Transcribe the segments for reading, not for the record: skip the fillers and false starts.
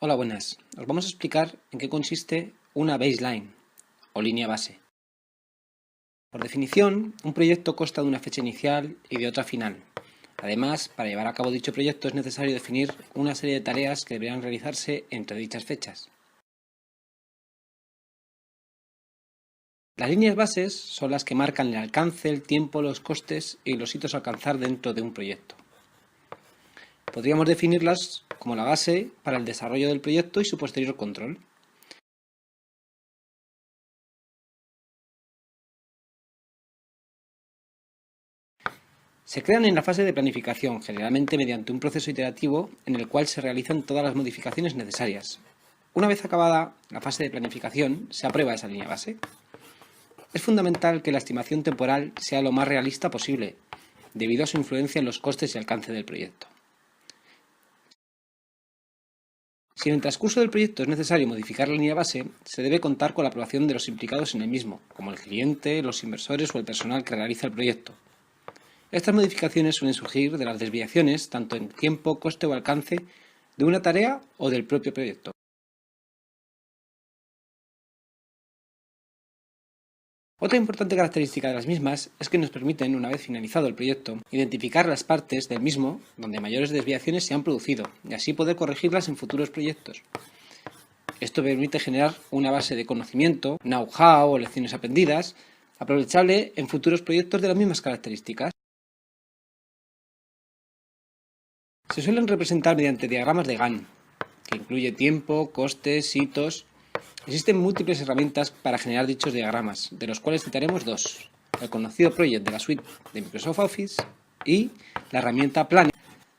Hola, buenas. Os vamos a explicar en qué consiste una baseline o línea base. Por definición, un proyecto consta de una fecha inicial y de otra final. Además, para llevar a cabo dicho proyecto es necesario definir una serie de tareas que deberán realizarse entre dichas fechas. Las líneas bases son las que marcan el alcance, el tiempo, los costes y los hitos a alcanzar dentro de un proyecto. Podríamos definirlas como la base para el desarrollo del proyecto y su posterior control. Se crean en la fase de planificación, generalmente mediante un proceso iterativo en el cual se realizan todas las modificaciones necesarias. Una vez acabada la fase de planificación, se aprueba esa línea base. Es fundamental que la estimación temporal sea lo más realista posible, debido a su influencia en los costes y alcance del proyecto. Si en el transcurso del proyecto es necesario modificar la línea base, se debe contar con la aprobación de los implicados en el mismo, como el cliente, los inversores o el personal que realiza el proyecto. Estas modificaciones suelen surgir de las desviaciones, tanto en tiempo, coste o alcance, de una tarea o del propio proyecto. Otra importante característica de las mismas es que nos permiten, una vez finalizado el proyecto, identificar las partes del mismo donde mayores desviaciones se han producido y así poder corregirlas en futuros proyectos. Esto permite generar una base de conocimiento, know-how o lecciones aprendidas, aprovechable en futuros proyectos de las mismas características. Se suelen representar mediante diagramas de Gantt, que incluye tiempo, costes, hitos. Existen múltiples herramientas para generar dichos diagramas, de los cuales citaremos dos: el conocido Project de la suite de Microsoft Office y la herramienta Planner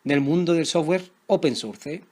del mundo del software open source.